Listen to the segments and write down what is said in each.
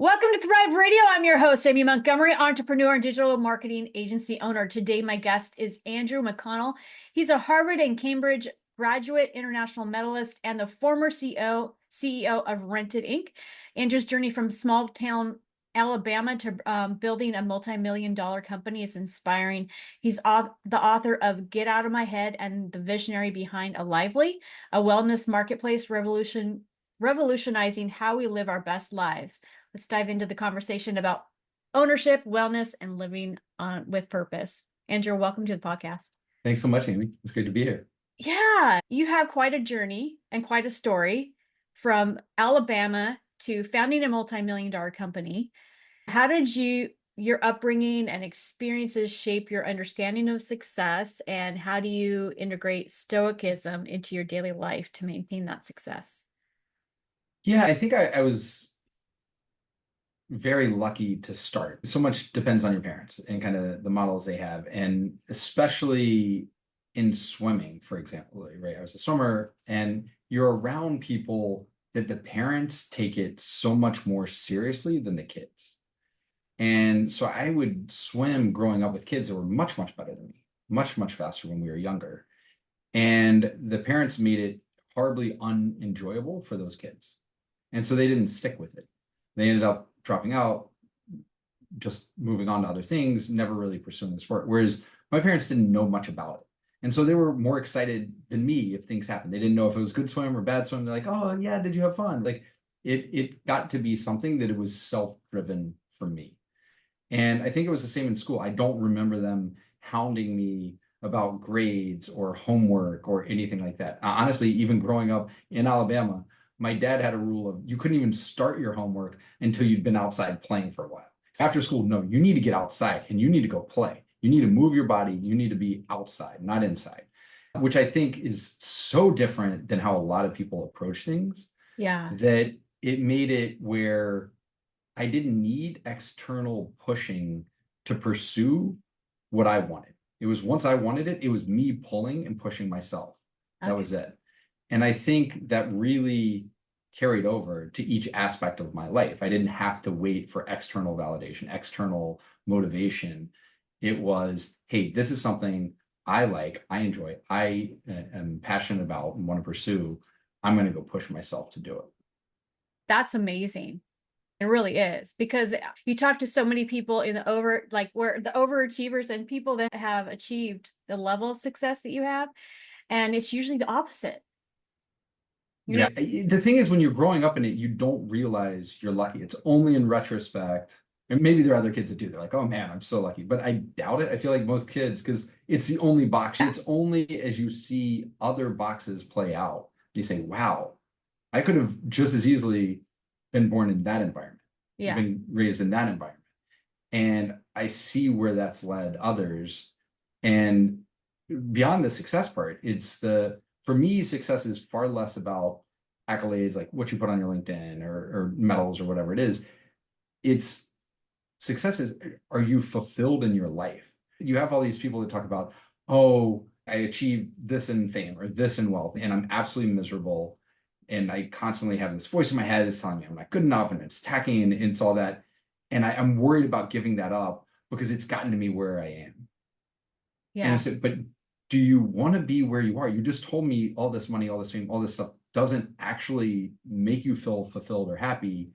Welcome to Thrive Radio. I'm your host, Amy Montgomery, entrepreneur and digital marketing agency owner. Today, my guest is Andrew McConnell. He's a Harvard and Cambridge graduate, international medalist, and the former CEO of Rented Inc. Andrew's journey from small town Alabama to building a multi-million-dollar company is inspiring. He's the author of Get Out of My Head and the visionary behind a wellness marketplace revolutionizing how we live our best lives. Let's dive into the conversation about ownership, wellness, and living with purpose. Andrew, welcome to the podcast. Thanks so much, Amy. It's great to be here. Yeah, you have quite a journey and quite a story from Alabama to founding a multi-million-dollar company. How did your upbringing and experiences shape your understanding of success, and how do you integrate stoicism into your daily life to maintain that success? Yeah, I think I was very lucky to start. So much depends on your parents and kind of the models they have. And especially in swimming, for example, right? I was a swimmer and you're around people that the parents take it so much more seriously than the kids. And so I would swim growing up with kids that were much, much better than me, much, much faster when we were younger. And the parents made it horribly unenjoyable for those kids. And so they didn't stick with it. They ended up dropping out, just moving on to other things, never really pursuing the sport. Whereas my parents didn't know much about it. And so they were more excited than me if things happened. They didn't know if it was good swim or bad swim. They're like, oh yeah, did you have fun? Like it got to be something that it was self-driven for me. And I think it was the same in school. I don't remember them hounding me about grades or homework or anything like that. Honestly, even growing up in Alabama, my dad had a rule of you couldn't even start your homework until you'd been outside playing for a while. After school, no, you need to get outside and you need to go play. You need to move your body. You need to be outside, not inside, which I think is so different than how a lot of people approach things. Yeah. That it made it where I didn't need external pushing to pursue what I wanted. It was once I wanted it, it was me pulling and pushing myself. That was it. And I think that really carried over to each aspect of my life. I didn't have to wait for external validation, external motivation. It was, hey, this is something I like, I enjoy, I am passionate about and want to pursue. I'm going to go push myself to do it. That's amazing. It really is, because you talk to so many people in where the overachievers and people that have achieved the level of success that you have, and it's usually the opposite. Yeah, the thing is, when you're growing up in it, you don't realize you're lucky. It's only in retrospect, and maybe there are other kids that do. They're like, "Oh man, I'm so lucky," but I doubt it. I feel like most kids, because it's the only box. It's only as you see other boxes play out, you say, "Wow, I could have just as easily been born in that environment, been raised in that environment." And I see where that's led others. And beyond the success part, for me, success is far less about accolades, like what you put on your LinkedIn or medals or whatever it is. It's success is, are you fulfilled in your life? You have all these people that talk about, oh, I achieved this in fame or this in wealth, and I'm absolutely miserable. And I constantly have this voice in my head that's telling me I'm not good enough, and it's attacking, and it's all that. And I'm worried about giving that up because it's gotten to me where I am. Yeah. And I said, but do you want to be where you are? You just told me all this money, all this fame, all this stuff doesn't actually make you feel fulfilled or happy.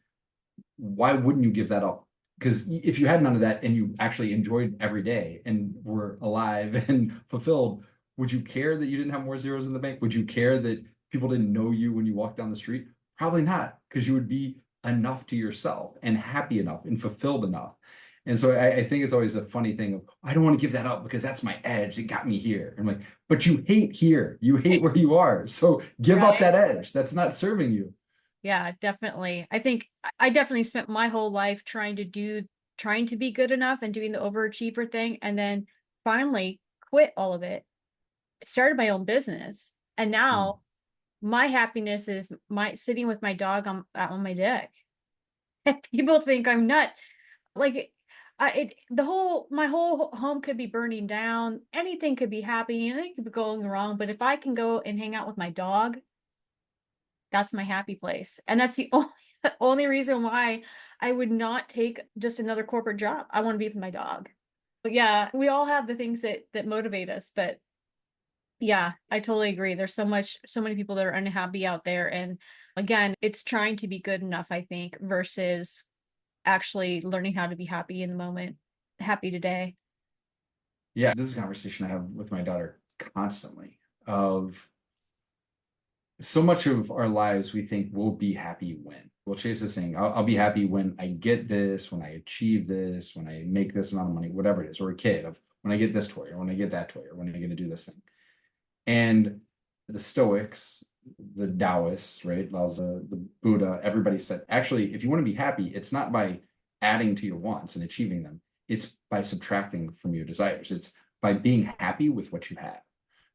Why wouldn't you give that up? Because if you had none of that and you actually enjoyed every day and were alive and fulfilled, would you care that you didn't have more zeros in the bank? Would you care that people didn't know you when you walked down the street? Probably not, because you would be enough to yourself and happy enough and fulfilled enough. And so I think it's always a funny thing of, I don't want to give that up because that's my edge. It got me here. I'm like, but you hate here. You hate where you are. So give up that edge. That's not serving you. Yeah, definitely. I think I definitely spent my whole life trying to be good enough and doing the overachiever thing. And then finally quit all of it, started my own business. And now my happiness is sitting with my dog on my deck. And people think I'm nuts. Like my whole home could be burning down. Anything could be happening. Anything could be going wrong. But if I can go and hang out with my dog, that's my happy place. And that's the Only reason why I would not take just another corporate job. I want to be with my dog. But yeah, we all have the things that motivate us, but yeah, I totally agree. There's so many people that are unhappy out there. And again, it's trying to be good enough, I think, versus actually learning how to be happy in the moment, happy today. Yeah, this is a conversation I have with my daughter constantly of so much of our lives we think we'll be happy when. We'll chase this thing. I'll be happy when I get this, when I achieve this, when I make this amount of money, whatever it is, or a kid of when I get this toy or when I get that toy or when I get to do this thing. And the Stoics, the Taoists, right? Lao-Tzu, the Buddha, everybody said, actually, if you want to be happy, it's not by adding to your wants and achieving them. It's by subtracting from your desires. It's by being happy with what you have.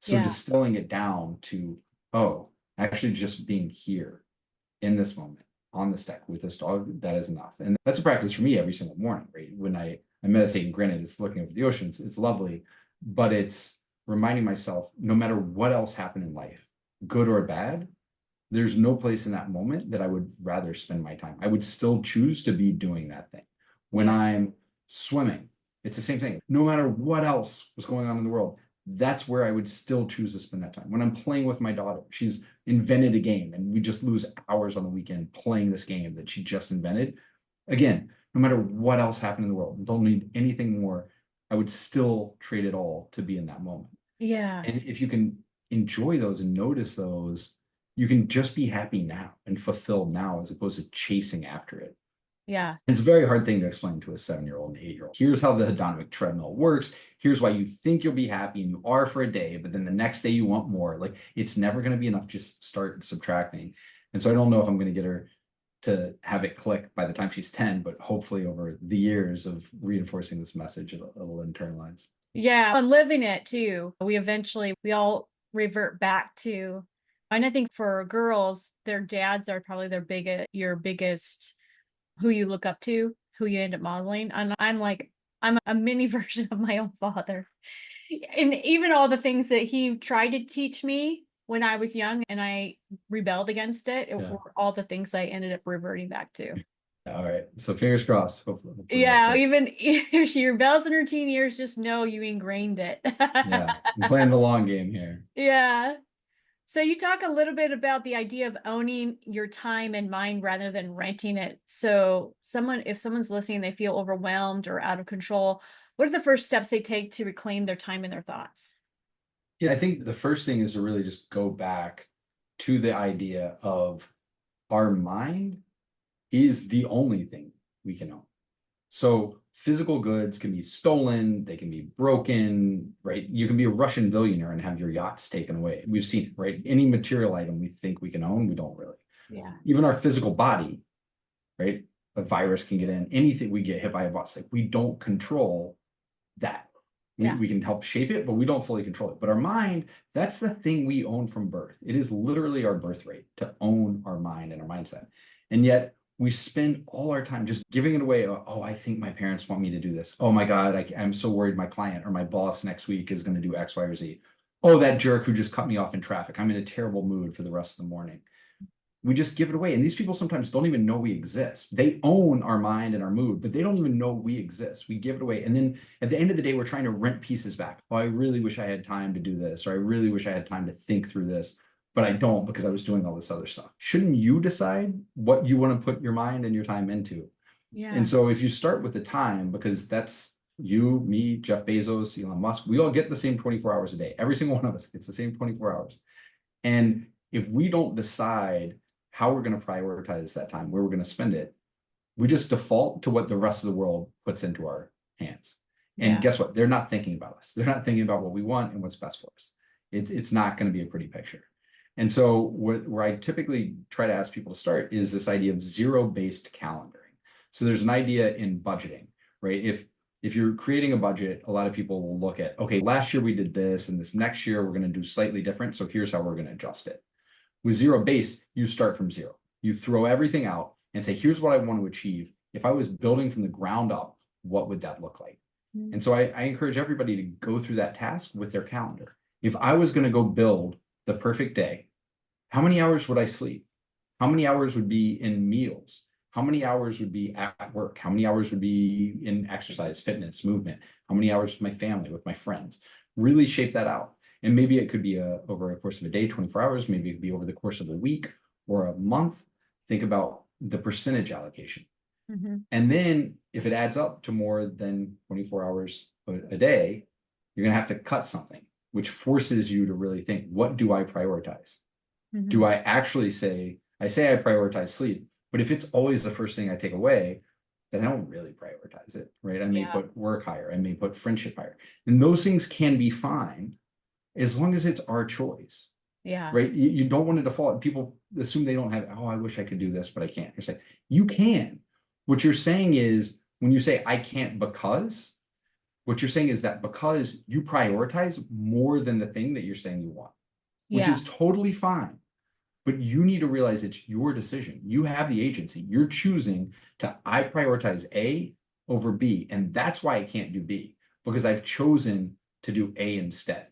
So Yeah. distilling it down to, oh, actually just being here in this moment on this deck with this dog, that is enough. And that's a practice for me every single morning, right? When I meditate, and granted, it's looking over the oceans, it's lovely, but it's reminding myself, no matter what else happened in life, good or bad, there's no place in that moment that I would rather spend my time. I would still choose to be doing that thing. When Yeah. I'm swimming, it's the same thing. No matter what else was going on in the world, that's where I would still choose to spend that time. When I'm playing with my daughter, she's invented a game and we just lose hours on the weekend playing this game that she just invented. Again, no matter what else happened in the world, don't need anything more. I would still trade it all to be in that moment. Yeah. And if you can enjoy those and notice those, you can just be happy now and fulfilled now as opposed to chasing after it. Yeah. It's a very hard thing to explain to a 7-year-old and 8-year-old. Here's how the hedonic treadmill works. Here's why you think you'll be happy and you are for a day, but then the next day you want more. Like it's never going to be enough. Just start subtracting. And so I don't know if I'm going to get her to have it click by the time she's 10, but hopefully over the years of reinforcing this message, it'll internalize. Yeah. And living it too. We all revert back to, and I think for girls, their dads are probably your biggest, who you look up to, who you end up modeling. And I'm a mini version of my own father. And even all the things that he tried to teach me when I was young and I rebelled against it, Yeah. were all the things I ended up reverting back to. All right. So fingers crossed. Hopefully Yeah, even if she rebels in her teen years, just know you ingrained it. Yeah. I'm playing the long game here. Yeah. So you talk a little bit about the idea of owning your time and mind rather than renting it. So if someone's listening, they feel overwhelmed or out of control, what are the first steps they take to reclaim their time and their thoughts? Yeah, I think the first thing is to really just go back to the idea of our mind is the only thing we can own. So physical goods can be stolen, they can be broken, right? You can be a Russian billionaire and have your yachts taken away. We've seen it, right? Any material item we think we can own, we don't really. Yeah. Even our physical body, right? A virus can get in, anything we get hit by a bus, like we don't control that. Yeah. We can help shape it, but we don't fully control it. But our mind, that's the thing we own from birth. It is literally our birthright to own our mind and our mindset. And yet we spend all our time just giving it away. Oh, I think my parents want me to do this. Oh my God, I'm so worried my client or my boss next week is going to do X, Y, or Z. Oh, that jerk who just cut me off in traffic. I'm in a terrible mood for the rest of the morning. We just give it away. And these people sometimes don't even know we exist. They own our mind and our mood, but they don't even know we exist. We give it away. And then at the end of the day, we're trying to rent pieces back. Oh, I really wish I had time to do this, or I really wish I had time to think through this, but I don't because I was doing all this other stuff. Shouldn't you decide what you want to put your mind and your time into? Yeah. And so if you start with the time, because that's you, me, Jeff Bezos, Elon Musk, we all get the same 24 hours a day. Every single one of us gets the same 24 hours. And if we don't decide how we're going to prioritize that time, where we're going to spend it, we just default to what the rest of the world puts into our hands. And guess what? They're not thinking about us. They're not thinking about what we want and what's best for us. It's not going to be a pretty picture. And so where I typically try to ask people to start is this idea of zero-based calendaring. So there's an idea in budgeting, right? If you're creating a budget, a lot of people will look at, okay, last year we did this, and this next year we're going to do slightly different. So here's how we're going to adjust it. With zero-based, you start from zero. You throw everything out and say, here's what I want to achieve. If I was building from the ground up, what would that look like? And so I encourage everybody to go through that task with their calendar. If I was going to go build the perfect day, how many hours would I sleep? How many hours would be in meals? How many hours would be at work? How many hours would be in exercise, fitness, movement? How many hours with my family, with my friends? Really shape that out. And maybe it could be over a course of a day, 24 hours. Maybe it could be over the course of a week or a month. Think about the percentage allocation. Mm-hmm. And then if it adds up to more than 24 hours a day, you're going to have to cut something, which forces you to really think, what do I prioritize? Mm-hmm. Do I actually say I prioritize sleep, but if it's always the first thing I take away, then I don't really prioritize it, right? I may put work higher, I may put friendship higher. And those things can be fine as long as it's our choice. Yeah. Right. You don't want to default. People assume they don't have, oh, I wish I could do this, but I can't. You're saying you can. What you're saying is when you say I can't because, what you're saying is that because you prioritize more than the thing that you're saying you want, which is totally fine. But you need to realize it's your decision. You have the agency. You're choosing to, I prioritize A over B. And that's why I can't do B, because I've chosen to do A instead.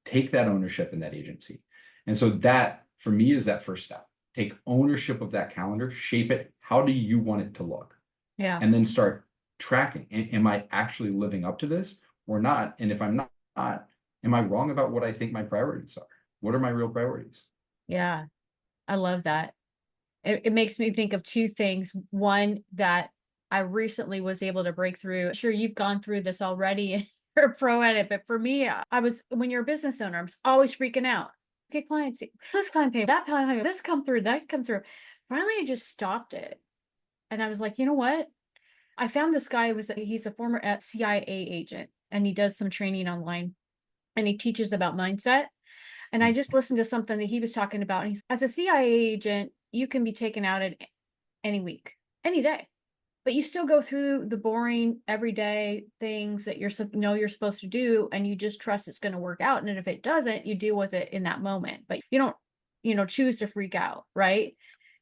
Take that ownership and that agency. And so that, for me, is that first step. Take ownership of that calendar, shape it. How do you want it to look? Yeah. And then start tracking. Am I actually living up to this or not? And if I'm not, am I wrong about what I think my priorities are? What are my real priorities? Yeah. I love that. It makes me think of two things. One, that I recently was able to break through. Sure, you've gone through this already and you're a pro at it, but for me, when you're a business owner, I'm always freaking out. Get clients, this client pay, that client pay, this come through, that come through. Finally, I just stopped it. And I was like, you know what? I found this guy he's a former CIA agent and he does some training online and he teaches about mindset. And I just listened to something that he was talking about. And he's, as a CIA agent, you can be taken out at any week, any day, but you still go through the boring everyday things that you're supposed to do. And you just trust it's going to work out. And if it doesn't, you deal with it in that moment, but you don't, choose to freak out. Right.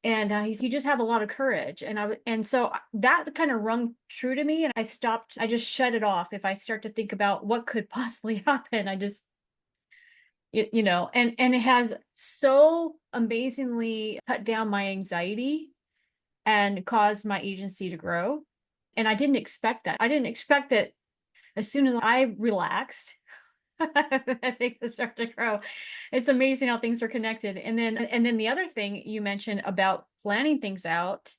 And you just have a lot of courage. And so that kind of rung true to me. And I just shut it off. If I start to think about what could possibly happen, I just, and it has so amazingly cut down my anxiety and caused my agency to grow. And I didn't expect that. I didn't expect that as soon as I relaxed, I think it started to grow. It's amazing how things are connected. And then the other thing you mentioned about planning things out,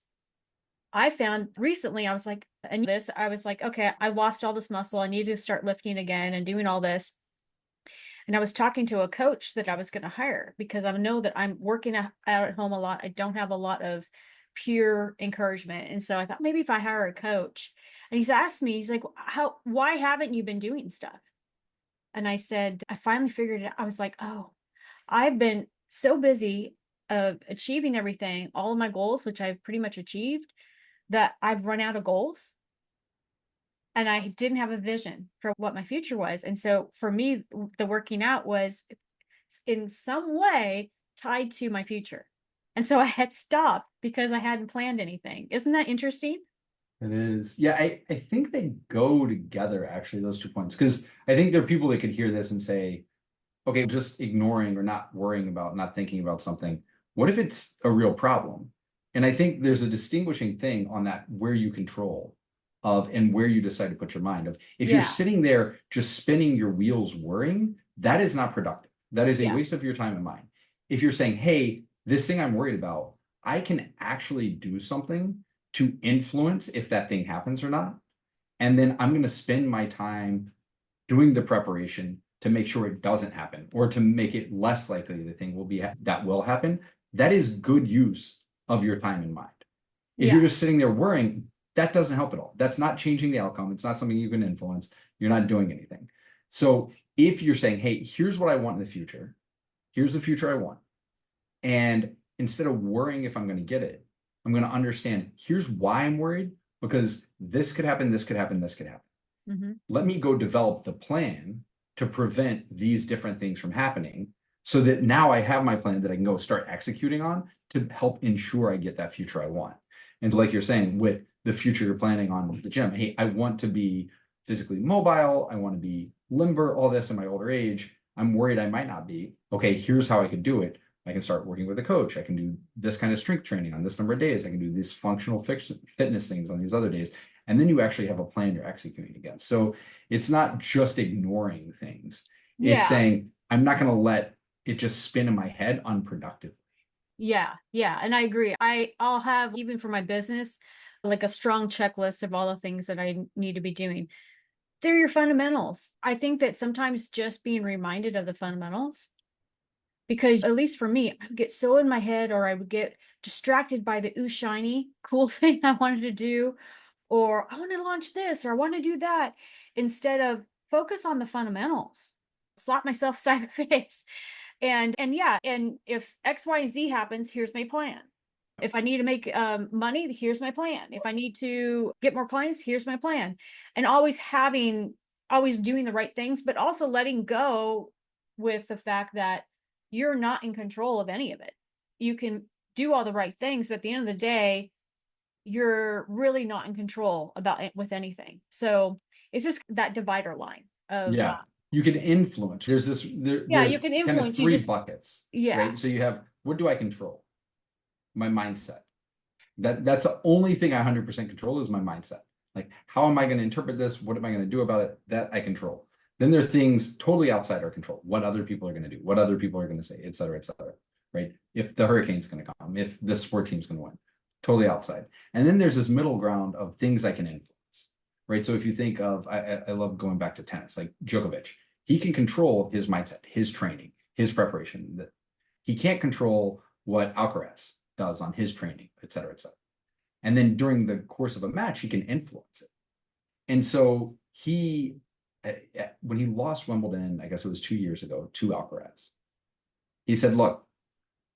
I found recently, I was like, okay, I lost all this muscle. I need to start lifting again and doing all this. And I was talking to a coach that I was going to hire because I know that I'm working out at home a lot. I don't have a lot of pure encouragement. And so I thought maybe if I hire a coach, and he's asked me, he's like, why haven't you been doing stuff? And I said, I finally figured it out. I was like, oh, I've been so busy of achieving everything, all of my goals, which I've pretty much achieved, that I've run out of goals. And I didn't have a vision for what my future was. And so for me, the working out was in some way tied to my future. And so I had stopped because I hadn't planned anything. Isn't that interesting? It is. Yeah, I think they go together, actually, those 2 points. Because I think there are people that could hear this and say, okay, just ignoring or not worrying about, not thinking about something. What if it's a real problem? And I think there's a distinguishing thing on that where you control of and where you decide to put your mind of. If you're sitting there just spinning your wheels worrying, that is not productive. That is a waste of your time and mind. If you're saying, hey, this thing I'm worried about, I can actually do something to influence if that thing happens or not. And then I'm going to spend my time doing the preparation to make sure it doesn't happen or to make it less likely the thing that will happen. That is good use of your time and mind. If you're just sitting there worrying, that doesn't help at all. That's not changing the outcome. It's not something you can influence. You're not doing anything. So if you're saying, hey, here's what I want in the future, here's the future I want. And instead of worrying if I'm going to get it, I'm going to understand here's why I'm worried, because this could happen, this could happen, this could happen. Mm-hmm. Let me go develop the plan to prevent these different things from happening so that now I have my plan that I can go start executing on to help ensure I get that future I want. And so like you're saying, with the future you're planning on the gym, hey, I want to be physically mobile. I want to be limber, all this in my older age. I'm worried I might not be. Okay, here's how I could do it. I can start working with a coach. I can do this kind of strength training on this number of days. I can do these functional fitness things on these other days. And then you actually have a plan you're executing against. So it's not just ignoring things. It's Yeah. saying, I'm not going to let it just spin in my head unproductively. Yeah. Yeah. And I agree. I'll have, even for my business, like a strong checklist of all the things that I need to be doing. They're your fundamentals. I think that sometimes just being reminded of the fundamentals, because at least for me, I would get so in my head, or I would get distracted by the ooh shiny cool thing I wanted to do, or I want to launch this, or I want to do that, instead of focus on the fundamentals, slap myself side of the face. And yeah, and if X, Y, and Z happens, here's my plan. If I need to make money, here's my plan. If I need to get more clients, here's my plan. And always doing the right things, but also letting go with the fact that you're not in control of any of it. You can do all the right things, but at the end of the day, you're really not in control about it with anything. So it's just that divider line of, Yeah. You can influence. There's this, yeah, there are you can kind of influence, you three just, buckets, yeah, right? So you have, what do I control? My mindset. That's the only thing I 100% control is my mindset. Like, how am I going to interpret this? What am I going to do about it? That I control. Then there are things totally outside our control. What other people are going to do, what other people are going to say, et cetera, right? If the hurricane's going to come, if this sport team's going to win, totally outside. And then there's this middle ground of things I can influence, right? So if you think of, I love going back to tennis, like Djokovic, he can control his mindset, his training, his preparation. That he can't control what Alcaraz does on his training, et cetera, et cetera. And then during the course of a match, he can influence it. And so when he lost Wimbledon, I guess it was 2 years ago, to Alcaraz, he said, look,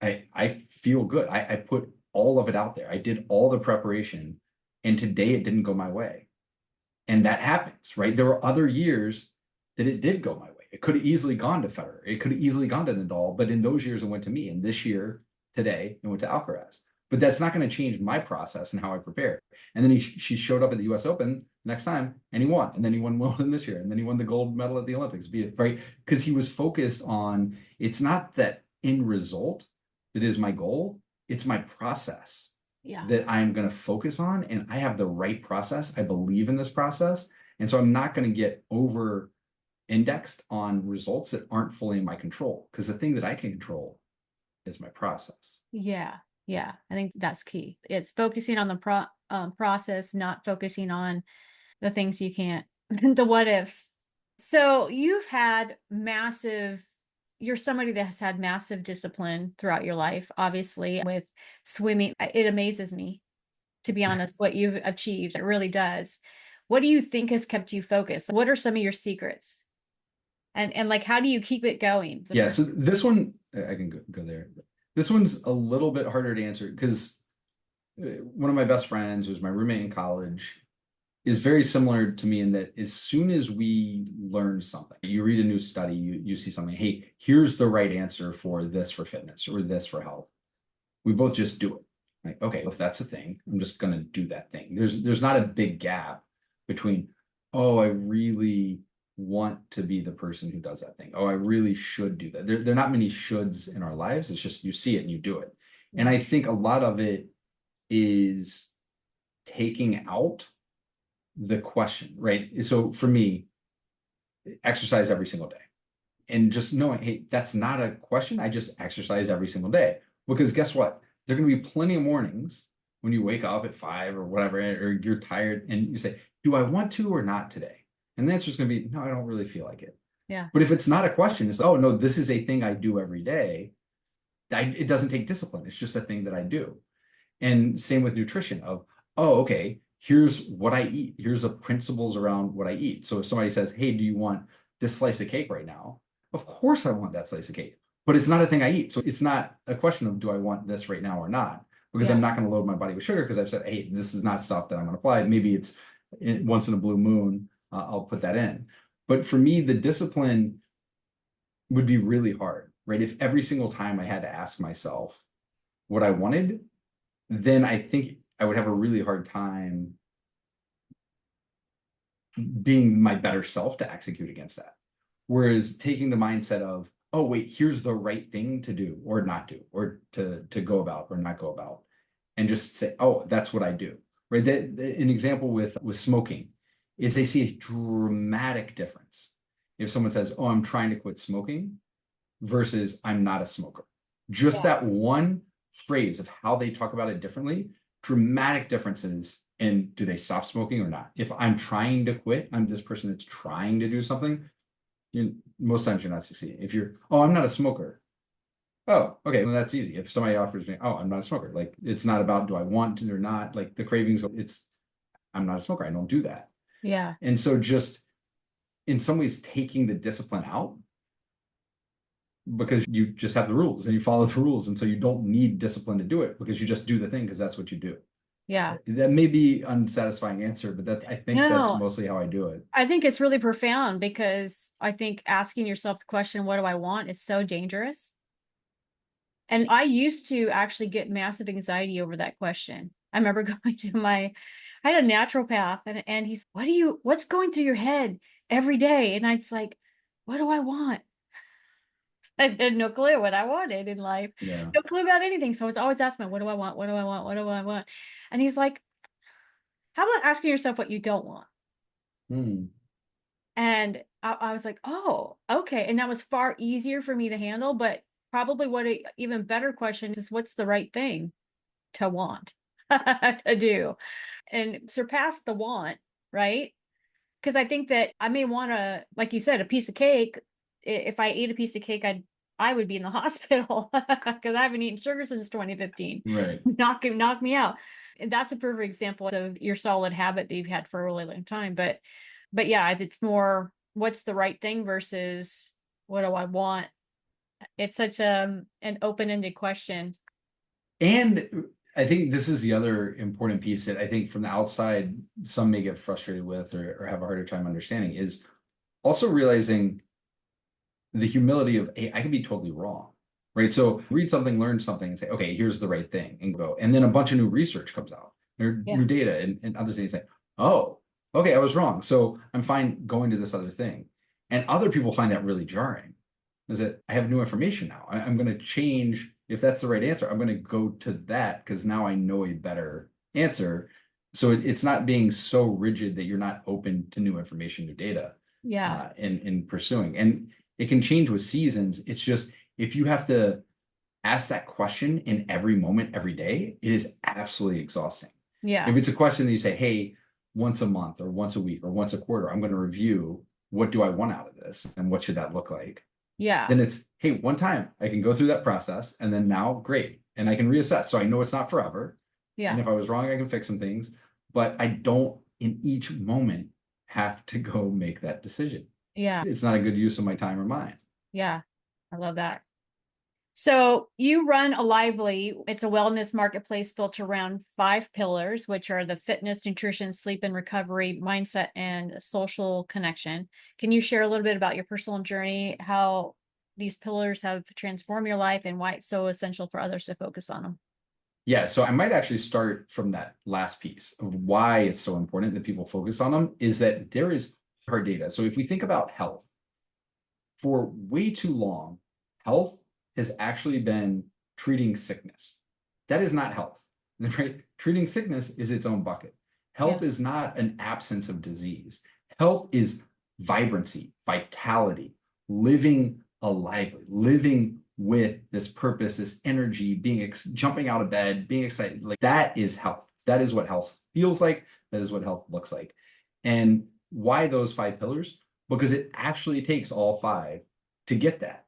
I feel good. I put all of it out there. I did all the preparation, and today it didn't go my way. And that happens, right? There were other years that it did go my way. It could have easily gone to Federer. It could have easily gone to Nadal, but in those years it went to me. And this year, today, it went to Alcaraz. But that's not going to change my process and how I prepare. And then she showed up at the U.S. Open next time, and he won. And then he won Wimbledon this year, and then he won the gold medal at the Olympics, right? Because he was focused on, it's not that end result that is my goal, it's my process yeah, that I'm going to focus on, and I have the right process. I believe in this process. And so I'm not going to get over indexed on results that aren't fully in my control, because the thing that I can control is my process. yeah, yeah. I think that's key. It's focusing on the process, not focusing on the things you can't, the what ifs. So you're somebody that has had massive discipline throughout your life, obviously, with swimming. It amazes me, to be honest, what you've achieved. It really does. What do you think has kept you focused? What are some of your secrets? And like, how do you keep it going? Yeah, so this one, I can go there. This one's a little bit harder to answer because one of my best friends, who was my roommate in college, is very similar to me in that as soon as we learn something, you read a new study, you see something, hey, here's the right answer for this for fitness or this for health. We both just do it. Like, okay, if that's a thing, I'm just gonna do that thing. There's not a big gap between, oh, I really want to be the person who does that thing. Oh, I really should do that. There are not many shoulds in our lives. It's just you see it and you do it. And I think a lot of it is taking out the question, right? So for me, exercise every single day. And just knowing, hey, that's not a question. I just exercise every single day. Because guess what? There are going to be plenty of mornings when you wake up at 5 or whatever, or you're tired and you say, do I want to or not today? And the answer is going to be, no, I don't really feel like it. Yeah. But if it's not a question, it's, oh, no, this is a thing I do every day. It doesn't take discipline. It's just a thing that I do. And same with nutrition of, oh, okay, here's what I eat. Here's the principles around what I eat. So if somebody says, hey, do you want this slice of cake right now? Of course I want that slice of cake, but it's not a thing I eat. So it's not a question of, do I want this right now or not? Because I'm not going to load my body with sugar because I've said, hey, this is not stuff that I'm going to apply. Maybe it's once in a blue moon, I'll put that in. But for me, the discipline would be really hard, right? If every single time I had to ask myself what I wanted, then I think I would have a really hard time being my better self to execute against that. Whereas taking the mindset of, oh wait, here's the right thing to do or not do, or to go about or not go about, and just say, oh, that's what I do. Right. An example with smoking is they see a dramatic difference if someone says, oh, I'm trying to quit smoking versus I'm not a smoker. Just Yeah. that one phrase of how they talk about it differently, dramatic differences in do they stop smoking or not. If I'm trying to quit, I'm this person that's trying to do something, most times you're not succeeding. If you're, oh, I'm not a smoker. Oh, okay, well, that's easy. If somebody offers me, oh, I'm not a smoker. Like, it's not about do I want to or not. Like the cravings, it's I'm not a smoker. I don't do that. Yeah. And so just in some ways taking the discipline out because you just have the rules and you follow the rules. And so you don't need discipline to do it because you just do the thing because that's what you do. Yeah. That may be unsatisfying answer, but I think that's No, mostly how I do it. I think it's really profound because I think asking yourself the question, what do I want, is so dangerous. And I used to actually get massive anxiety over that question. I remember going to I had a naturopath and he's, what's going through your head every day? And I was like, what do I want? I had no clue what I wanted in life. Yeah. No clue about anything. So I was always asking, what do I want? What do I want? What do I want? And he's like, how about asking yourself what you don't want? Hmm. And I was like, oh, okay. And that was far easier for me to handle. But probably what a even better question is, what's the right thing to want to do and surpass the want, right? Because I think that I may want to, like you said, a piece of cake. If I ate a piece of cake, I would be in the hospital because I haven't eaten sugar since 2015. Right. Knock me out. And that's a perfect example of your solid habit that you've had for a really long time. But yeah, it's more what's the right thing versus what do I want? It's such an open-ended question. And I think this is the other important piece that I think from the outside, some may get frustrated with or have a harder time understanding is also realizing the humility of, hey, I could be totally wrong, right? So read something, learn something, and say, okay, here's the right thing, and go. And then a bunch of new research comes out, or Yeah. new data, and other things say, oh, okay, I was wrong. So I'm fine going to this other thing. And other people find that really jarring. Is that I have new information now. I'm going to change. If that's the right answer, I'm going to go to that because now I know a better answer. So it's not being so rigid that you're not open to new information, new data, Yeah. in pursuing. And it can change with seasons. It's just if you have to ask that question in every moment, every day, it is absolutely exhausting. Yeah. If it's a question that you say, hey, once a month or once a week or once a quarter, I'm going to review what do I want out of this and what should that look like? Yeah. Then it's, hey, one time I can go through that process and then now great. And I can reassess. So I know it's not forever. And Yeah. if I was wrong, I can fix some things, but I don't in each moment have to go make that decision. Yeah. It's not a good use of my time or mine. Yeah. I love that. So you run a Lively. It's a wellness marketplace built around 5 pillars, which are the fitness, nutrition, sleep and recovery, mindset, and social connection. Can you share a little bit about your personal journey, how these pillars have transformed your life and why it's so essential for others to focus on them? Yeah, so I might actually start from that last piece of why it's so important that people focus on them is that there is hard data. So if we think about health, for way too long, health has actually been treating sickness. That is not health, right? Treating sickness is its own bucket. Yeah. Health is not an absence of disease. Health is vibrancy, vitality, living alive, living with this purpose, this energy, jumping out of bed, being excited. Like that is health. That is what health feels like. That is what health looks like. And why those 5 pillars? Because it actually takes all 5 to get that.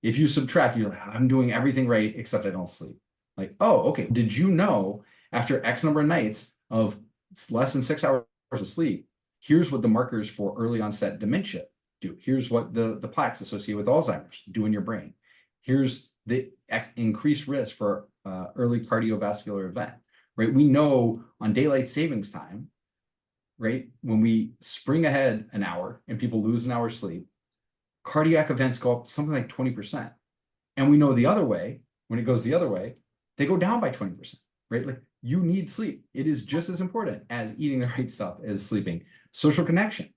If you subtract, you're like, I'm doing everything right except I don't sleep. Like, oh, okay. Did you know after X number of nights of less than 6 hours of sleep, here's what the markers for early onset dementia do. Here's what the plaques associated with Alzheimer's do in your brain. Here's the increased risk for early cardiovascular event, right? We know on daylight savings time, right? When we spring ahead an hour and people lose an hour's sleep, cardiac events go up something like 20%. And we know the other way, when it goes the other way, they go down by 20%, right? Like you need sleep. It is just as important as eating the right stuff as sleeping. Social connection.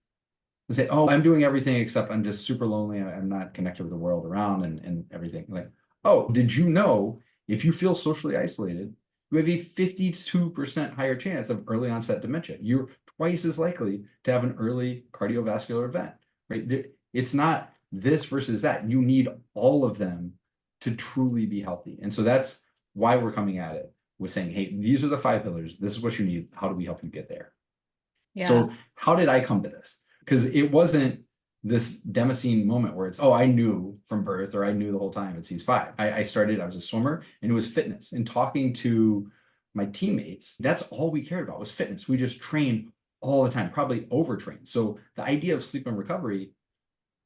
They say, oh, I'm doing everything except I'm just super lonely. I'm not connected with the world around and everything. Like, oh, did you know if you feel socially isolated, you have a 52% higher chance of early onset dementia. You're twice as likely to have an early cardiovascular event, right? It's not this versus that. You need all of them to truly be healthy. And so that's why we're coming at it with saying, hey, these are the 5 pillars. This is what you need. How do we help you get there? Yeah. So how did I come to this? Because it wasn't this Damascene moment where it's, oh, I knew from birth or I knew the whole time it's these 5. I started, I was a swimmer, and it was fitness. And talking to my teammates, that's all we cared about was fitness. We just trained all the time, probably overtrained. So the idea of sleep and recovery,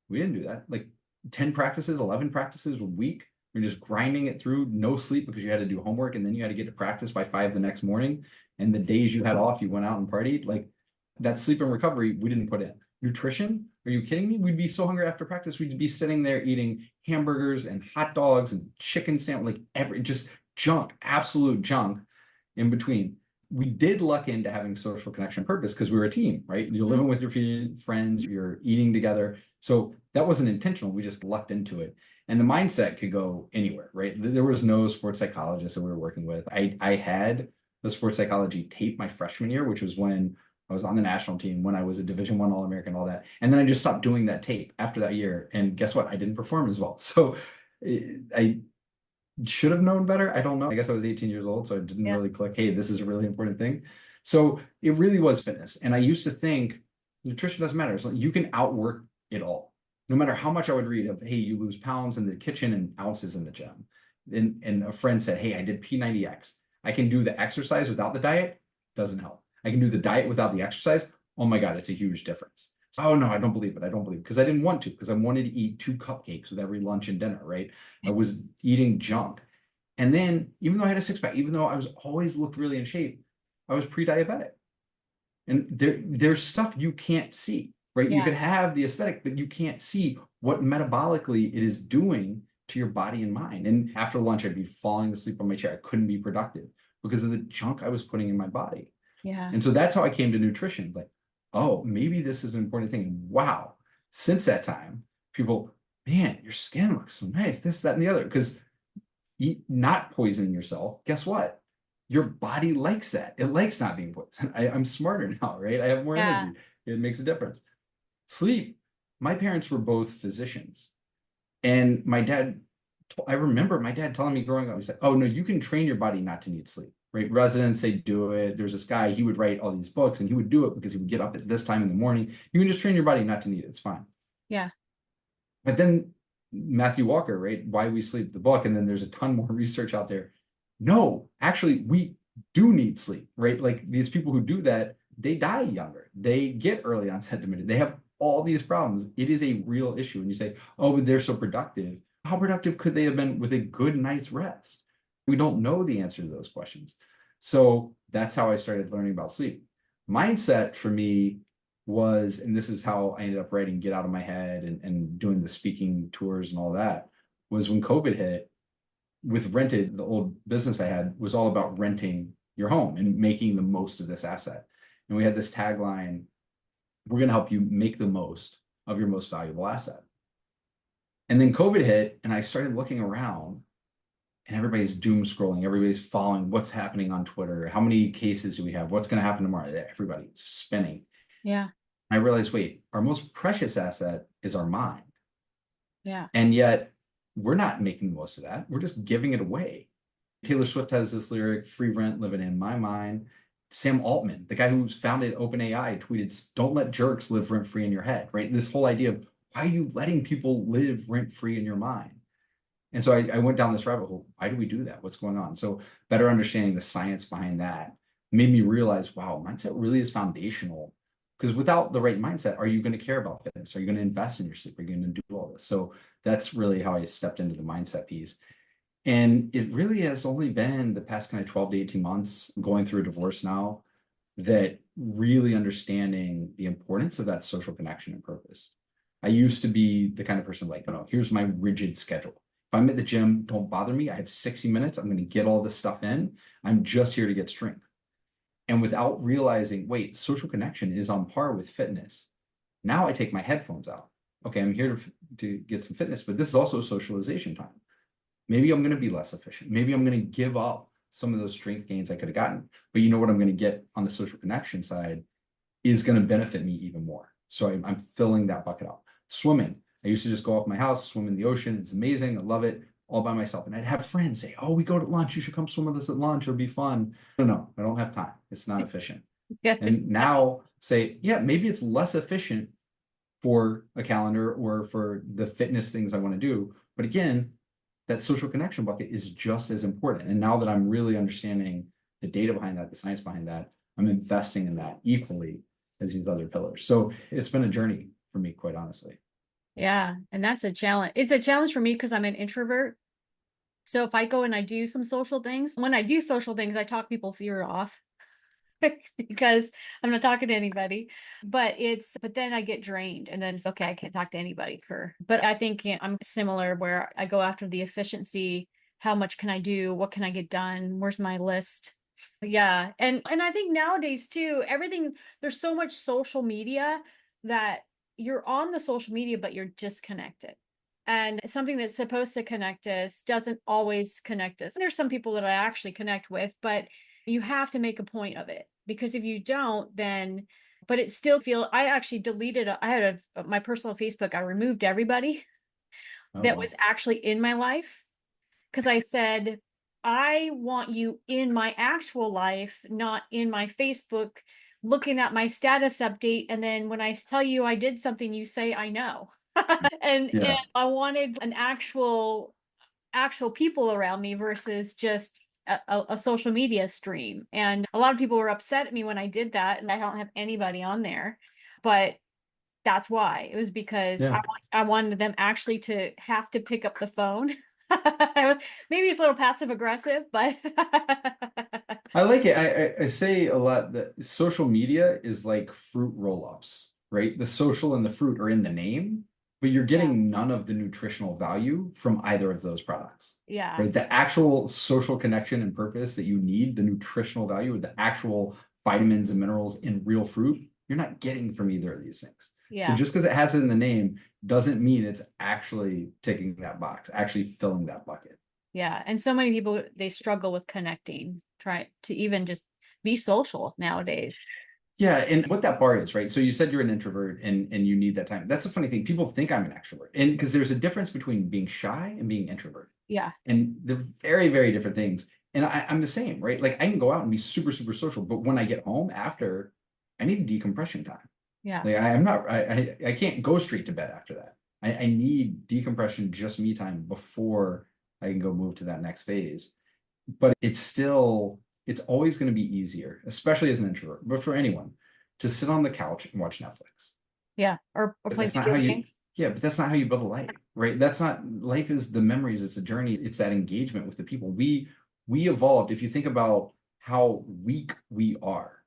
we didn't do that. Like 10 practices, 11 practices a week. You're just grinding it through, no sleep because you had to do homework and then you had to get to practice by 5 the next morning. And the days you had off, you went out and partied. Like that sleep and recovery, we didn't put in. Nutrition? Are you kidding me? We'd be so hungry after practice. We'd be sitting there eating hamburgers and hot dogs and chicken sandwich, like just junk, absolute junk in between. We did luck into having social connection purpose because we were a team, right? You're living with your friends, you're eating together. So that wasn't intentional. We just lucked into it. And the mindset could go anywhere, right? There was no sports psychologist that we were working with. I had the sports psychology tape my freshman year, which was when I was on the national team, when I was a Division I All-American, all that. And then I just stopped doing that tape after that year. And guess what? I didn't perform as well. So I should have known better. I don't know. I guess I was 18 years old, so it didn't really click, hey, this is a really important thing. So it really was fitness. And I used to think nutrition doesn't matter. It's like you can outwork it all. No matter how much I would read of, hey, you lose pounds in the kitchen and ounces in the gym. And a friend said, hey, I did P90X. I can do the exercise without the diet. Doesn't help. I can do the diet without the exercise. Oh my God, it's a huge difference. Oh no, I don't believe it. I don't believe it because I didn't want to, because I wanted to eat 2 cupcakes with every lunch and dinner, right? I was eating junk. And then even though I had a 6-pack, even though I was always looked really in shape, I was pre-diabetic. And there's stuff you can't see, right? You could have the aesthetic, but you can't see what metabolically it is doing to your body and mind. And after lunch, I'd be falling asleep on my chair. I couldn't be productive because of the junk I was putting in my body. Yeah. And so that's how I came to nutrition. Like, oh, maybe this is an important thing. Wow. Since that time, people, man, your skin looks so nice, this, that, and the other. Because not poisoning yourself, guess what? Your body likes that. It likes not being poisoned. I'm smarter now, right? I have more energy. It makes a difference. Sleep. My parents were both physicians. And my dad, I remember my dad telling me growing up, he said, oh, no, you can train your body not to need sleep, right? Residents, they do it. There's this guy, he would write all these books and he would do it because he would get up at this time in the morning. You can just train your body not to need it. It's fine. Yeah. But then Matthew Walker, right? Why We Sleep, the book. And then there's a ton more research out there. No, actually, we do need sleep, right? Like these people who do that, they die younger. They get early onset dementia. They have all these problems. It is a real issue. And you say, oh, but they're so productive. How productive could they have been with a good night's rest? We don't know the answer to those questions. So that's how I started learning about sleep. Mindset for me was, and this is how I ended up writing Get Out of My Head and doing the speaking tours and all that, was when COVID hit, with Rented, the old business I had was all about renting your home and making the most of this asset. And we had this tagline, we're going to help you make the most of your most valuable asset. And then COVID hit and I started looking around and everybody's doom scrolling. Everybody's following what's happening on Twitter. How many cases do we have? What's going to happen tomorrow? Everybody's spinning. Yeah. I realized, wait, our most precious asset is our mind. Yeah. And yet we're not making the most of that. We're just giving it away. Taylor Swift has this lyric, free rent living in my mind. Sam Altman, the guy who founded OpenAI, tweeted, don't let jerks live rent free in your head, right? This whole idea of why are you letting people live rent free in your mind? And so I went down this rabbit hole. Why do we do that? What's going on? So better understanding the science behind that made me realize, wow, mindset really is foundational. Because without the right mindset, are you going to care about fitness? Are you going to invest in your sleep? Are you going to do all this? So that's really how I stepped into the mindset piece. And it really has only been the past kind of 12 to 18 months going through a divorce now that really understanding the importance of that social connection and purpose. I used to be the kind of person like, no, here's my rigid schedule. If I'm at the gym, don't bother me. I have 60 minutes. I'm going to get all this stuff in. I'm just here to get strength. And without realizing, wait, social connection is on par with fitness. Now I take my headphones out. Okay, I'm here to get some fitness, but this is also socialization time. Maybe I'm going to be less efficient. Maybe I'm going to give up some of those strength gains I could have gotten. But you know what I'm going to get on the social connection side is going to benefit me even more. So I'm filling that bucket up. Swimming. I used to just go off my house, swim in the ocean. It's amazing. I love it all by myself. And I'd have friends say, oh, we go to lunch. You should come swim with us at lunch. It'll be fun. No, I don't have time. It's not efficient. Yeah. And now say, yeah, maybe it's less efficient for a calendar or for the fitness things I want to do. But again, that social connection bucket is just as important. And now that I'm really understanding the data behind that, the science behind that, I'm investing in that equally as these other pillars. So it's been a journey for me, quite honestly. Yeah. And that's a challenge. It's a challenge for me because I'm an introvert. So if I go and I do some social things, when I do social things, I talk people's ear off because I'm not talking to anybody. But then I get drained and then it's okay, I can't talk to anybody but I think I'm similar where I go after the efficiency. How much can I do? What can I get done? Where's my list? Yeah. And I think nowadays too, there's so much social media that you're on the social media, but you're disconnected. And something that's supposed to connect us doesn't always connect us. And there's some people that I actually connect with, but you have to make a point of it because if you don't, then, but it still I actually deleted, I had my personal Facebook, I removed everybody Oh, that wow. was actually in my life because I said, I want you in my actual life, not in my Facebook, looking at my status update. And then when I tell you I did something, you say, I know. And Yeah. I wanted an actual people around me versus just a social media stream. And a lot of people were upset at me when I did that, and I don't have anybody on there. But that's why. It was because Yeah. I wanted them actually to have to pick up the phone. Maybe it's a little passive aggressive, but I like it. I say a lot that social media is like fruit roll-ups, right? The social and the fruit are in the name, but you're yeah, getting none of the nutritional value from either of those products, yeah, right? The actual social connection and purpose that you need, the nutritional value, the actual vitamins and minerals in real fruit, you're not getting from either of these things. So yeah, just because it has it in the name doesn't mean it's actually ticking that box, actually filling that bucket. yeah. And so many people, they struggle with connecting, try to even just be social nowadays. Yeah, and what that bar is, right? So you said you're an introvert and you need that time. That's a funny thing. People think I'm an extrovert. And because there's a difference between being shy and being introvert. Yeah, And they're very, very different things. And I'm the same, right? Like I can go out and be super, super social, but when I get home after, I need decompression time. yeah, Like I'm not, I can't go straight to bed after that. I need decompression, just me time before I can go move to that next phase. But it's always going to be easier, especially as an introvert, but for anyone, to sit on the couch and watch Netflix. yeah. Or But play that's not how video you, games. yeah, but that's not how you build a life, right? That's not, life is the memories, it's the journey, it's that engagement with the people. We evolved. If you think about how weak we are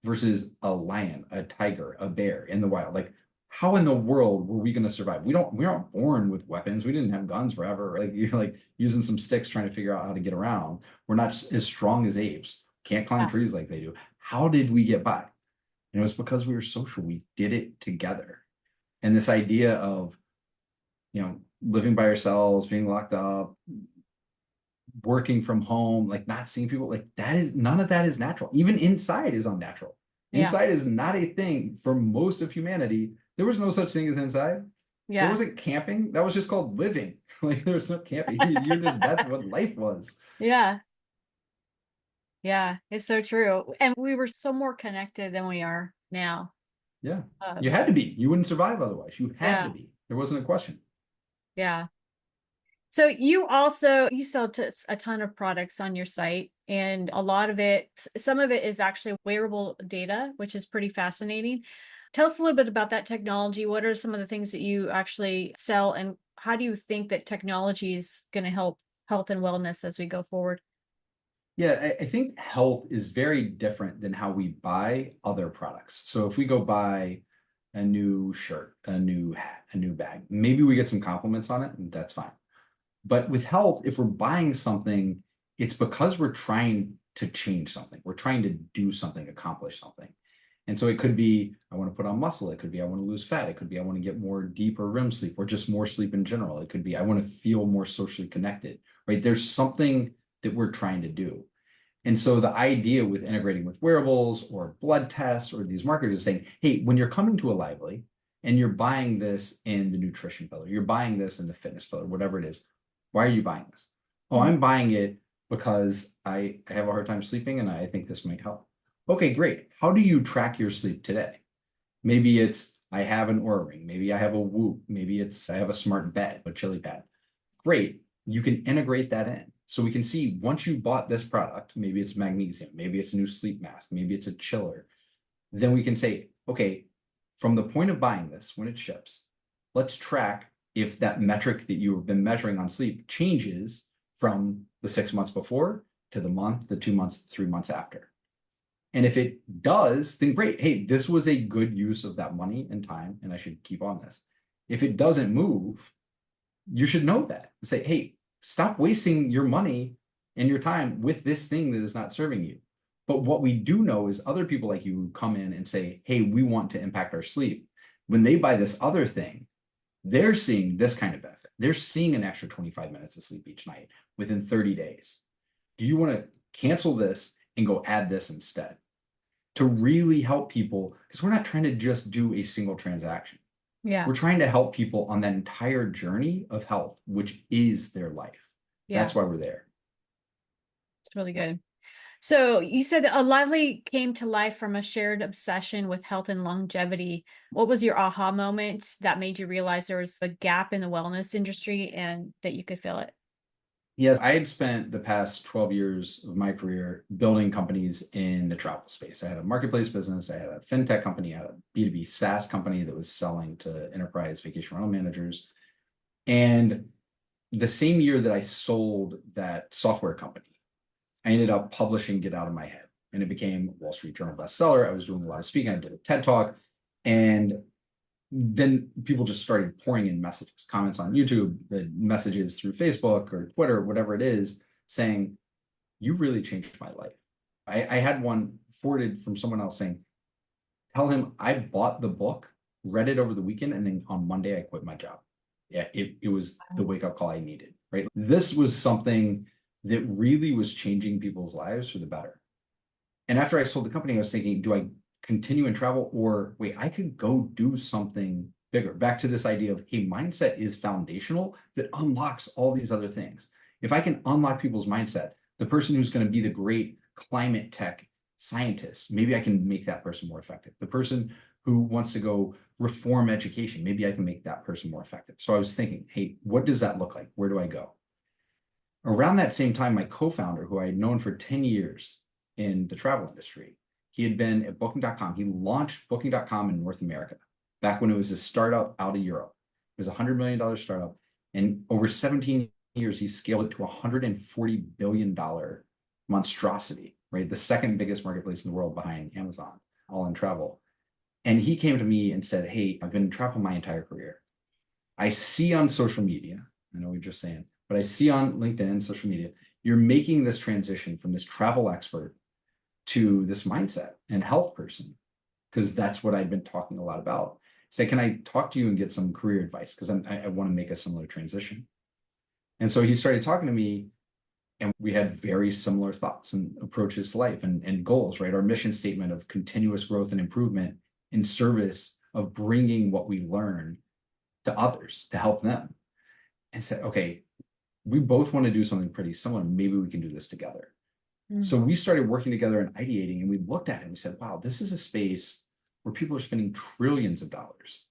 versus a lion, a tiger, a bear in the wild, like how in the world were we going to survive? We aren't born with weapons. We didn't have guns forever. Like you're like using some sticks trying to figure out how to get around. We're not as strong as apes. Can't climb Yeah, trees like they do. How did we get by? And it was because we were social. We did it together. And this idea of, living by ourselves, being locked up, working from home, like not seeing people, like that is none of that is natural. Even inside is unnatural. yeah, Inside is not a thing for most of humanity. There was no such thing as inside. There yeah, wasn't camping. That was just called living. Like there was no camping. That's what life was. yeah, yeah. It's so true. And we were so more connected than we are now. Yeah. You had to be. You wouldn't survive otherwise. You had to Yeah, be. There wasn't a question. yeah. So you sell a ton of products on your site, and a lot of it, some of it is actually wearable data, which is pretty fascinating. Tell us a little bit about that technology. What are some of the things that you actually sell, and how do you think that technology is going to help health and wellness as we go forward? Yeah, I think health is very different than how we buy other products. So if we go buy a new shirt, a new hat, a new bag, maybe we get some compliments on it, and that's fine. But with health, if we're buying something, it's because we're trying to change something. We're trying to do something, accomplish something. And so it could be, I want to put on muscle. It could be, I want to lose fat. It could be, I want to get more deeper REM sleep or just more sleep in general. It could be, I want to feel more socially connected, right? There's something that we're trying to do. And so the idea with integrating with wearables or blood tests or these markers is saying, hey, when you're coming to a Lively and you're buying this in the nutrition pillar, you're buying this in the fitness pillar, whatever it is, why are you buying this? Oh, I'm buying it because I have a hard time sleeping and I think this might help. Okay, great. How do you track your sleep today? Maybe it's I have an Oura ring. Maybe I have a Whoop. Maybe it's I have a smart bed, a chili pad. Great. You can integrate that in. So we can see once you bought this product, maybe it's magnesium, maybe it's a new sleep mask, maybe it's a chiller. Then we can say, okay, from the point of buying this, when it ships, let's track if that metric that you have been measuring on sleep changes from the 6 months before to the month, the 2 months, 3 months after. And if it does, then great. Hey, this was a good use of that money and time, and I should keep on this. If it doesn't move, you should know that. Say, hey, stop wasting your money and your time with this thing that is not serving you. But what we do know is other people like you who come in and say, hey, we want to impact our sleep. When they buy this other thing, they're seeing this kind of benefit. They're seeing an extra 25 minutes of sleep each night within 30 days. Do you want to cancel this and go add this instead? To really help people, because we're not trying to just do a single transaction. Yeah. We're trying to help people on that entire journey of health, which is their life. Yeah. That's why we're there. It's really good. So you said that a Lively came to life from a shared obsession with health and longevity. What was your aha moment that made you realize there was a gap in the wellness industry and that you could fill it? Yes, I had spent the past 12 years of my career building companies in the travel space. I had a marketplace business, I had a fintech company, I had a B2B SaaS company that was selling to enterprise vacation rental managers. And the same year that I sold that software company, I ended up publishing Get Out of My Head, and it became a Wall Street Journal bestseller. I was doing a lot of speaking. I did a TED Talk, and then people just started pouring in messages, comments on YouTube, the messages through Facebook or Twitter, whatever it is, saying, you really changed my life. I had one forwarded from someone else saying, tell him I bought the book, read it over the weekend, and then on Monday I quit my job. Yeah, it was the wake-up call I needed, right? This was something that really was changing people's lives for the better. And after I sold the company, I was thinking, do I continue in travel or wait, I could go do something bigger? Back to this idea of, hey, mindset is foundational that unlocks all these other things. If I can unlock people's mindset, the person who's going to be the great climate tech scientist, maybe I can make that person more effective. The person who wants to go reform education, maybe I can make that person more effective. So I was thinking, hey, what does that look like? Where do I go? Around that same time, my co-founder, who I had known for 10 years in the travel industry, he had been at Booking.com. He launched Booking.com in North America back when it was a startup out of Europe. It was a $100 million startup. And over 17 years, he scaled it to a $140 billion monstrosity, right? The second biggest marketplace in the world behind Amazon, all in travel. And he came to me and said, hey, I've been in travel my entire career. I see on social media, I know we're just saying, but I see on LinkedIn and social media, you're making this transition from this travel expert to this mindset and health person, because that's what I've been talking a lot about. Say, can I talk to you and get some career advice? Because I want to make a similar transition. And so he started talking to me, and we had very similar thoughts and approaches to life and goals, right? Our mission statement of continuous growth and improvement in service of bringing what we learn to others to help them. And said, okay, we both want to do something pretty similar. Maybe we can do this together. So we started working together and ideating, and we looked at it and we said, wow, this is a space where people are spending trillions of dollars.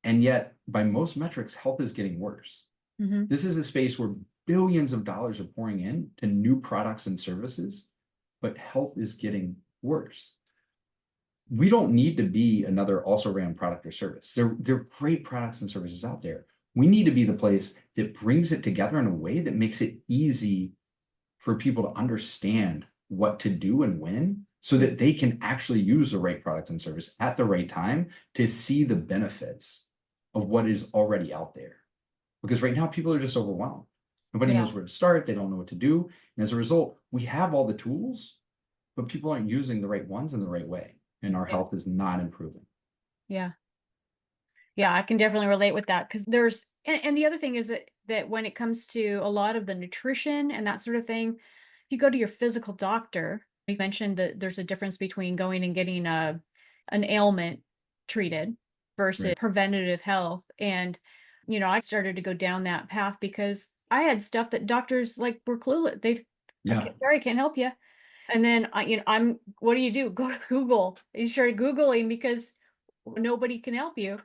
And yet, by most metrics, health is getting worse. This is a space where billions of dollars are pouring in to new products and services, but health is getting worse. We don't need to be another also ran product or service. There are great products and services out there. We need to be the place that brings it together in a way that makes it easy for people to understand what to do and when, so that they can actually use the right product and service at the right time to see the benefits of what is already out there. Because right now people are just overwhelmed. Nobody knows where to start. They don't know what to do. And as a result, we have all the tools, but people aren't using the right ones in the right way. and our Yeah. health is not improving. Yeah. Yeah, I can definitely relate with that because there's and the other thing is that when it comes to a lot of the nutrition and that sort of thing, if you go to your physical doctor, you mentioned that there's a difference between going and getting an ailment treated versus Right. preventative health. And I started to go down that path because I had stuff that doctors like were clueless. Yeah. Okay, sorry, I can't help you. And then I'm what do? Go to Google. You started Googling because nobody can help you.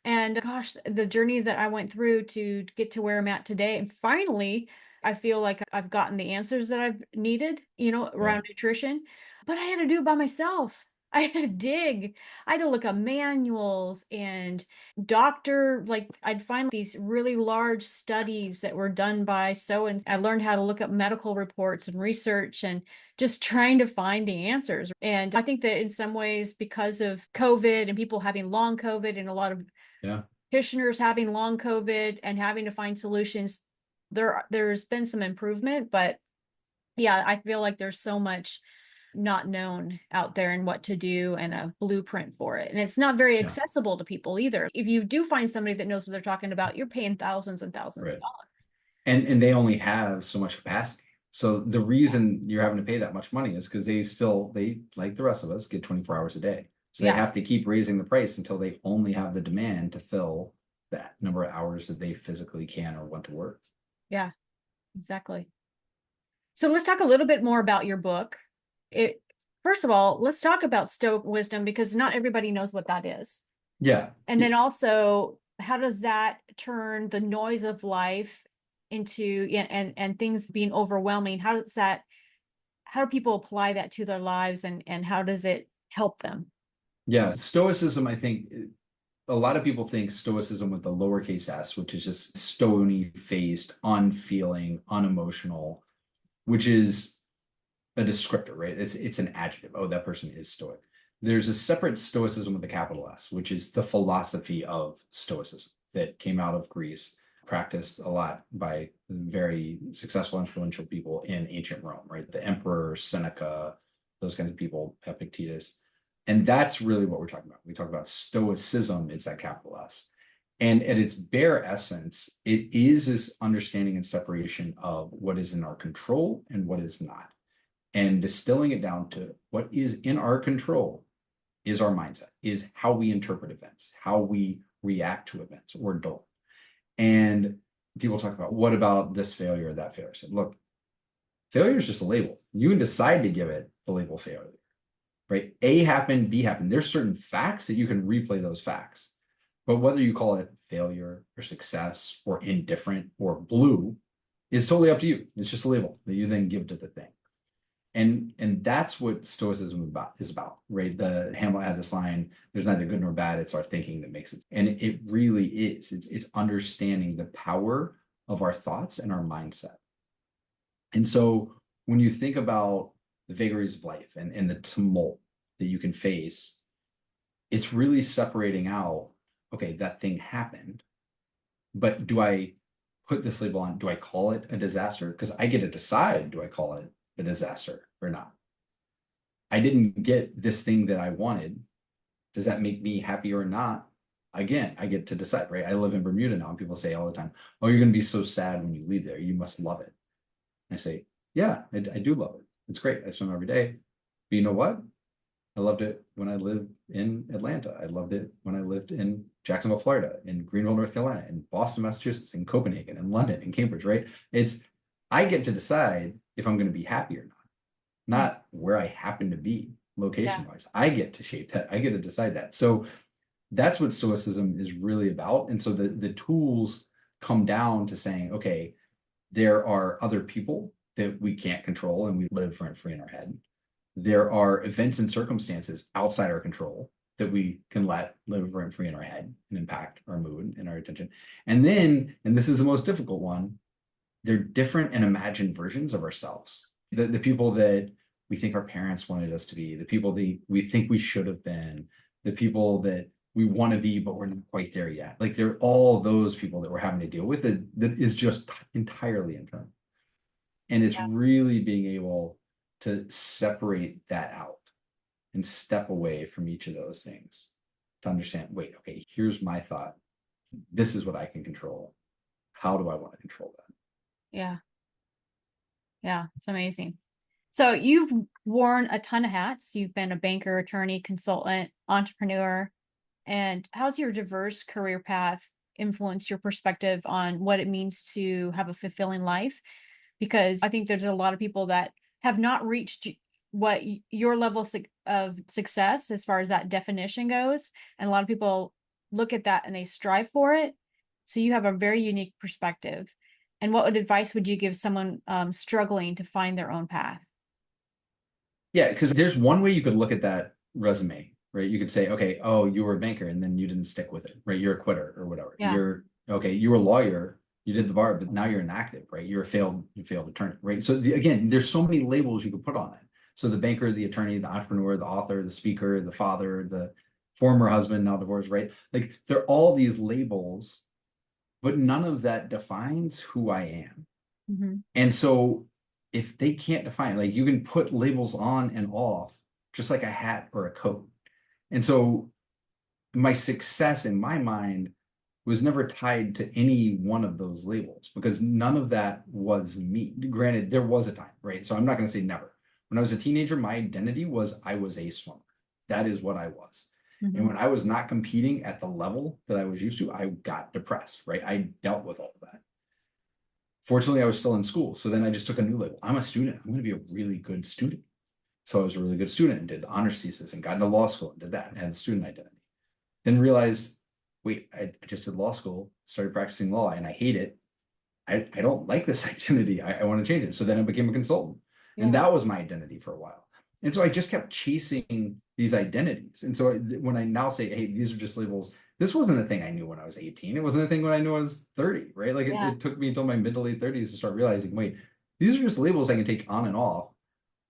And gosh, the journey that I went through to get to where I'm at today, and finally, I feel like I've gotten the answers that I've needed, Yeah. around nutrition, but I had to do it by myself. I had to dig. I had to look up manuals and like I'd find these really large studies that were done by and I learned how to look up medical reports and research and just trying to find the answers. And I think that in some ways, because of COVID and people having long COVID and a lot of Yeah. practitioners having long COVID and having to find solutions, there's been some improvement, but yeah, I feel like there's so much not known out there and what to do and a blueprint for it. And it's not very Yeah. accessible to people either. If you do find somebody that knows what they're talking about, you're paying thousands and thousands of Right. dollars. And they only have so much capacity. So the reason you're having to pay that much money is because they like the rest of us get 24 hours a day. So they Yeah, have to keep raising the price until they only have the demand to fill that number of hours that they physically can or want to work. yeah, exactly. So let's talk a little bit more about your book. It First of all, let's talk about Stoic wisdom because not everybody knows what that is. Yeah. And then also, how does that turn the noise of life into and things being overwhelming? How do people apply that to their lives and how does it help them? Yeah. Stoicism, I think a lot of people think stoicism with the lowercase s, which is just stony faced, unfeeling, unemotional, which is a descriptor, right? It's an adjective. Oh, that person is stoic. There's a separate stoicism with a capital S, which is the philosophy of stoicism that came out of Greece, practiced a lot by very successful, influential people in ancient Rome, right? The emperor, Seneca, those kinds of people, Epictetus. And that's really what we're talking about. We talk about stoicism, it's that capital S. And at its bare essence, it is this understanding and separation of what is in our control and what is not, and distilling it down to what is in our control is our mindset, is how we interpret events, how we react to events or don't. And people talk about what about this failure or that failure? I said, look, failure is just a label. You can decide to give it the label failure, right? A happened, B happened. There's certain facts that you can replay those facts. But whether you call it failure or success or indifferent or blue is totally up to you. It's just a label that you then give to the thing. And that's what stoicism is about, right? The Hamlet had this line, there's neither good nor bad, it's our thinking that makes it. And it really is. It's understanding the power of our thoughts and our mindset. And so when you think about the vagaries of life and the tumult that you can face, it's really separating out, okay, that thing happened, but do I put this label on? Do I call it a disaster? Because I get to decide, do I call it a disaster or not? I didn't get this thing that I wanted. Does that make me happy or not? Again, I get to decide, right? I live in Bermuda now, and people say all the time, oh, you're going to be so sad when you leave there. You must love it. And I say, yeah, I do love it. It's great. I swim every day. But you know what? I loved it when I lived in Atlanta. I loved it when I lived in Jacksonville, Florida, in Greenville, North Carolina, in Boston, Massachusetts, in Copenhagen, in London, in Cambridge, right? I get to decide if I'm going to be happy or not where I happen to be location wise. I get to shape that. I get to decide that. So that's what stoicism is really about. And so the tools come down to saying, okay, there are other people that we can't control and we live rent free in our head. There are events and circumstances outside our control that we can let live rent free in our head and impact our mood and our attention. And then, and this is the most difficult one, they're different and imagined versions of ourselves. The people that we think our parents wanted us to be, the people that we think we should have been, the people that we want to be, but we're not quite there yet. Like they're all those people that we're having to deal with that is just entirely internal. And it's really being able to separate that out and step away from each of those things to understand, wait, okay, here's my thought. This is what I can control. How do I want to control that? Yeah. Yeah. It's amazing. So you've worn a ton of hats. You've been a banker, attorney, consultant, entrepreneur. And how's your diverse career path influenced your perspective on what it means to have a fulfilling life? Because I think there's a lot of people that have not reached what your level of success as far as that definition goes. And a lot of people look at that and they strive for it. So you have a very unique perspective. And what advice would you give someone struggling to find their own path? Yeah, because there's one way you could look at that resume, right? You could say, okay, oh, you were a banker and then you didn't stick with it, right? You're a quitter or whatever. Yeah. You're okay, you were a lawyer, you did the bar, but now you're inactive, right? You're you failed attorney, right? So again, there's so many labels you could put on it. So the banker, the attorney, the entrepreneur, the author, the speaker, the father, the former husband, now divorced, right? Like they're all these labels, but none of that defines who I am. Mm-hmm. And so if they can't define, like you can put labels on and off, just like a hat or a coat. And so my success in my mind was never tied to any one of those labels because none of that was me. Granted, there was a time, right? So I'm not going to say never. When I was a teenager, my identity was I was a swimmer. That is what I was. Mm-hmm. And when I was not competing at the level that I was used to, I got depressed, right? I dealt with all of that. Fortunately, I was still in school. So then I just took a new label. I'm a student. I'm going to be a really good student. So I was a really good student and did honors thesis and got into law school and did that and had student identity. Then realized, wait, I just did law school, started practicing law and I hate it. I don't like this identity. I want to change it. So then I became a consultant. Yeah. And that was my identity for a while. And so I just kept chasing these identities. And so when I now say, hey, these are just labels, this wasn't a thing I knew when I was 18. It wasn't a thing when I knew I was 30, right? Like it took me until my mid to late 30s to start realizing, wait, these are just labels I can take on and off.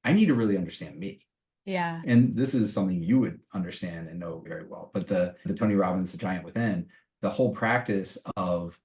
I need to really understand me. Yeah. And this is something you would understand and know very well. But the Tony Robbins, the Giant Within, the whole practice of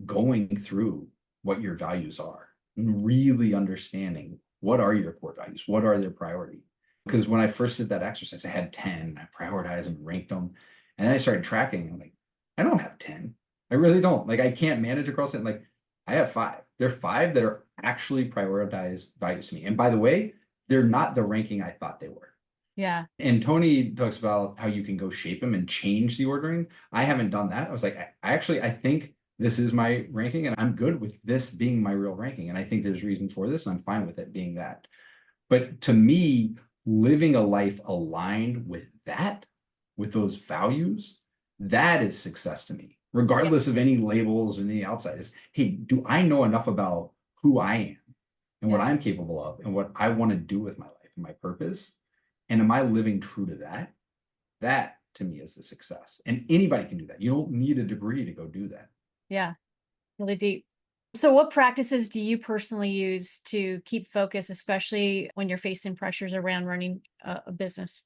going through what your values are and really understanding what are your core values, what are their priority. Because when I first did that exercise, I had 10, I prioritized them, ranked them. And then I started tracking. I'm like, I don't have 10. I really don't. Like, I can't manage across it. Like, I have 5. There are 5 that are actually prioritized values to me. And by the way, they're not the ranking I thought they were. Yeah. And Tony talks about how you can go shape them and change the ordering. I haven't done that. I was like, I think this is my ranking and I'm good with this being my real ranking. And I think there's reason for this. And I'm fine with it being that. But to me, living a life aligned with that, with those values, that is success to me, regardless of any labels or any outsiders. Hey, do I know enough about who I am and what I'm capable of and what I want to do with my life and my purpose? And am I living true to that? That to me is the success. And anybody can do that. You don't need a degree to go do that. Yeah. Really deep. So what practices do you personally use to keep focus, especially when you're facing pressures around running a business?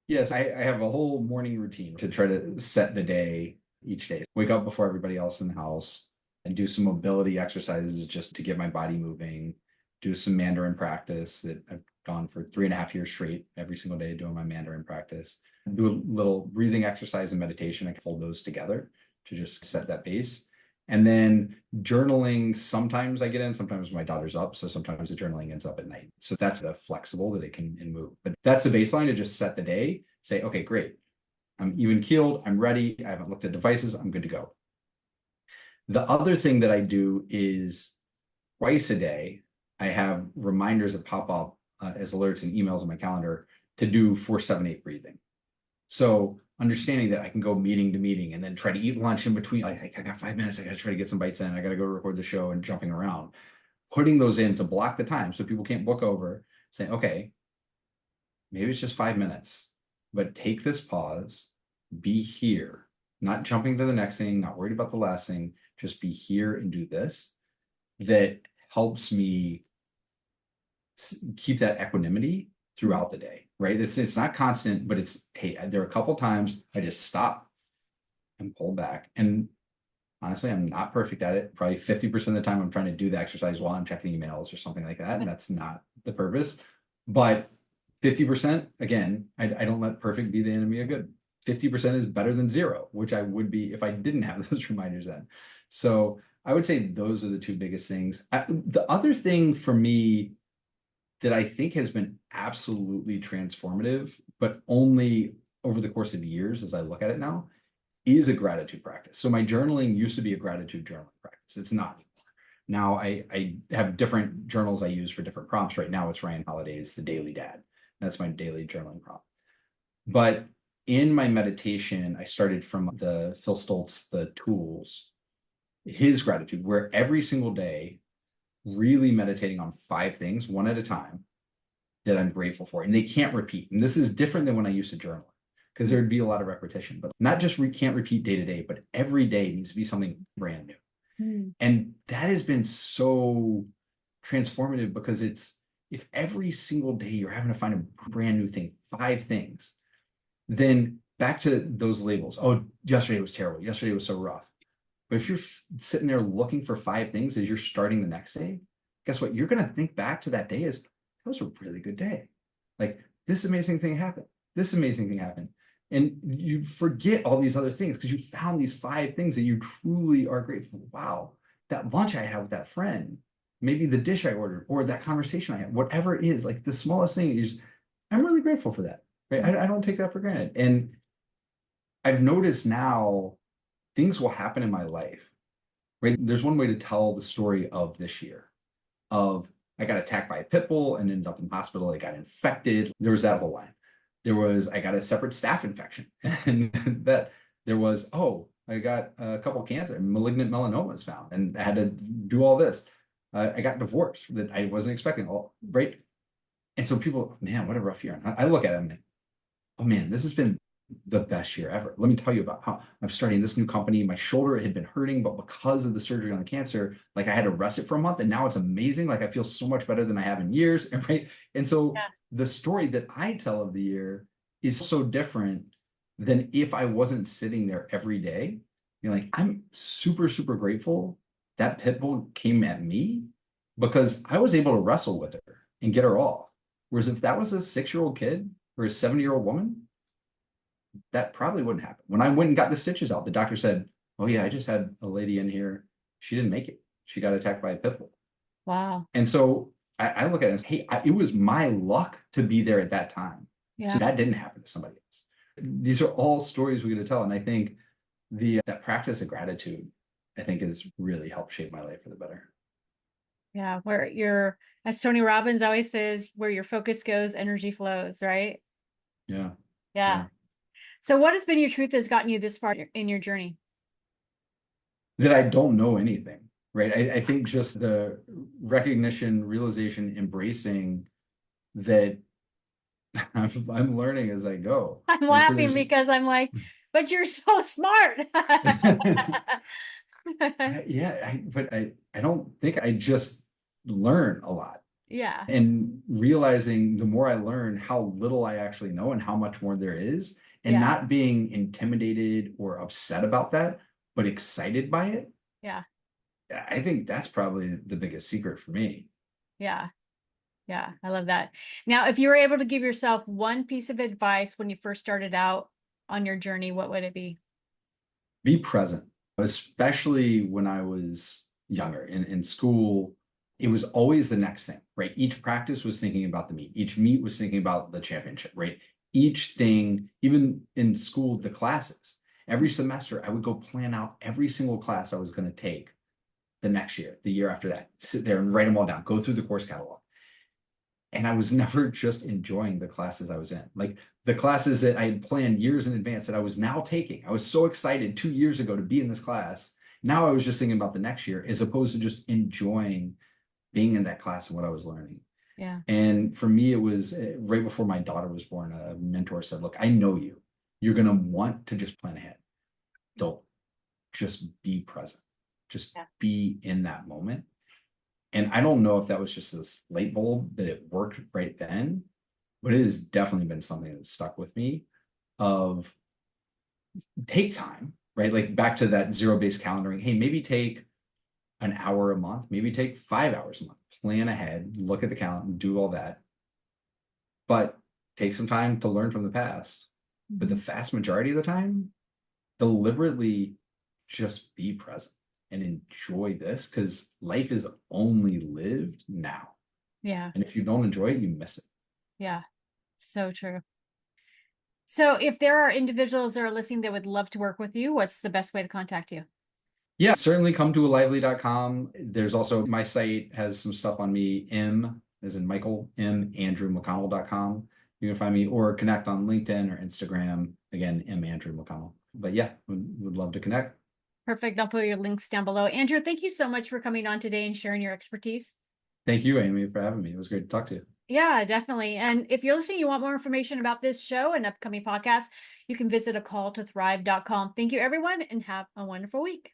Yes, I have a whole morning routine to try to set the day each day. Wake up before everybody else in the house and do some mobility exercises just to get my body moving, do some Mandarin practice that I've gone for 3.5 years straight, every single day doing my Mandarin practice. Do a little breathing exercise and meditation. I can fold those together to just set that base. And then journaling, sometimes I get in, sometimes my daughter's up. So sometimes the journaling ends up at night. So that's the flexible that it can move. But that's the baseline to just set the day, say, okay, great. I'm even keeled. I'm ready. I haven't looked at devices. I'm good to go. The other thing that I do is twice a day, I have reminders that pop up as alerts and emails on my calendar to do 4-7-8 breathing. So understanding that I can go meeting to meeting and then try to eat lunch in between. Like, I got 5 minutes. I got to try to get some bites in. I got to go record the show and jumping around. Putting those in to block the time so people can't book over, saying, okay, maybe it's just 5 minutes, but take this pause, be here, not jumping to the next thing, not worried about the last thing, just be here and do this. That helps me keep that equanimity throughout the day, right? It's not constant, but it's, hey, there are a couple times I just stop and pull back. And honestly, I'm not perfect at it. Probably 50% of the time I'm trying to do the exercise while I'm checking emails or something like that. And that's not the purpose. But 50%, again, I don't let perfect be the enemy of good. 50% is better than zero, which I would be if I didn't have those reminders then. So I would say those are the two biggest things. The other thing for me that I think has been absolutely transformative, but only over the course of years as I look at it now, is a gratitude practice. So my journaling used to be a gratitude journaling practice. It's not anymore. Now I have different journals I use for different prompts. Right now it's Ryan Holiday's The Daily Dad. That's my daily journaling prompt. But in my meditation, I started from the Phil Stoltz, The Tools, his gratitude, where every single day, really meditating on 5 things, one at a time, that I'm grateful for. And they can't repeat. And this is different than when I used to journal, because there'd be a lot of repetition, but not just can't repeat day to day, but every day needs to be something brand new. And that has been so transformative, because it's, if every single day you're having to find a brand new thing, 5 things, then back to those labels. Oh, yesterday was terrible. Yesterday was so rough. But if you're sitting there looking for 5 things as you're starting the next day, guess what? You're going to think back to that day as, that was a really good day. Like, this amazing thing happened. This amazing thing happened. And you forget all these other things because you found these 5 things that you truly are grateful for. Wow, that lunch I had with that friend, maybe the dish I ordered, or that conversation I had, whatever it is, like the smallest thing is, I'm really grateful for that. Right? I don't take that for granted. And I've noticed now things will happen in my life, right? There's one way to tell the story of this year of, I got attacked by a pit bull and ended up in the hospital. I got infected. There was that whole line. There was, I got a separate staph infection. And that there was, oh, I got a couple of cancer, malignant melanomas found, and I had to do all this. I got divorced that I wasn't expecting, all right? And so people, man, what a rough year. And I look at it and, oh man, this has been the best year ever. Let me tell you about how I'm starting this new company. My shoulder had been hurting, but because of the surgery on the cancer, like I had to rest it for a month, and now it's amazing. Like I feel so much better than I have in years. And right. And so the story that I tell of the year is so different than if I wasn't sitting there every day. You're like, I'm super, super grateful that pit bull came at me, because I was able to wrestle with her and get her off. Whereas if that was a 6-year-old kid or a 70-year-old woman, that probably wouldn't happen. When I went and got the stitches out, the doctor said, oh yeah, I just had a lady in here. She didn't make it. She got attacked by a pit bull. Wow. And so I look at it as, hey, it was my luck to be there at that time. Yeah. So that didn't happen to somebody else. These are all stories we're going to tell. And I think that practice of gratitude, I think, has really helped shape my life for the better. Yeah. As Tony Robbins always says, where your focus goes, energy flows, right? Yeah. Yeah. So what has been your truth that's gotten you this far in your journey? That I don't know anything, right? I think just the recognition, realization, embracing that I'm learning as I go. I'm laughing because I'm like, but you're so smart. But I don't think I just learn a lot. Yeah. And realizing the more I learn how little I actually know and how much more there is, and not being intimidated or upset about that, but excited by it. Yeah. I think that's probably the biggest secret for me. Yeah. Yeah. I love that. Now, if you were able to give yourself one piece of advice when you first started out on your journey, what would it be? Be present, especially when I was younger in school. It was always the next thing, right? Each practice was thinking about the meet. Each meet was thinking about the championship, right? Each thing, even in school, the classes, every semester, I would go plan out every single class I was going to take the next year, the year after that, sit there and write them all down, go through the course catalog. And I was never just enjoying the classes I was in. Like the classes that I had planned years in advance that I was now taking. I was so excited 2 years ago to be in this class. Now I was just thinking about the next year, as opposed to just enjoying being in that class and what I was learning. Yeah. And for me, it was right before my daughter was born, a mentor said, look, I know you. You're going to want to just plan ahead. Don't just be present. Just be in that moment. And I don't know if that was just this light bulb that it worked right then, but it has definitely been something that stuck with me of take time, right? Like back to that zero-based calendaring. Hey, maybe take an hour a month, maybe take 5 hours a month, plan ahead, look at the calendar, do all that. But take some time to learn from the past. But the Mhm. vast majority of the time, deliberately just be present and enjoy this, because life is only lived now. Yeah. And if you don't enjoy it, you miss it. Yeah. So true. So if there are individuals that are listening that would love to work with you, what's the best way to contact you? Yeah, certainly come to alively.com. There's also my site has some stuff on me, M as in Michael, andrewmcconnell.com. You can find me or connect on LinkedIn or Instagram. Again, Andrew McConnell. But yeah, would love to connect. Perfect. I'll put your links down below. Andrew, thank you so much for coming on today and sharing your expertise. Thank you, Amy, for having me. It was great to talk to you. Yeah, definitely. And if you're listening, you want more information about this show and upcoming podcasts, you can visit acalltothrive.com. Thank you, everyone, and have a wonderful week.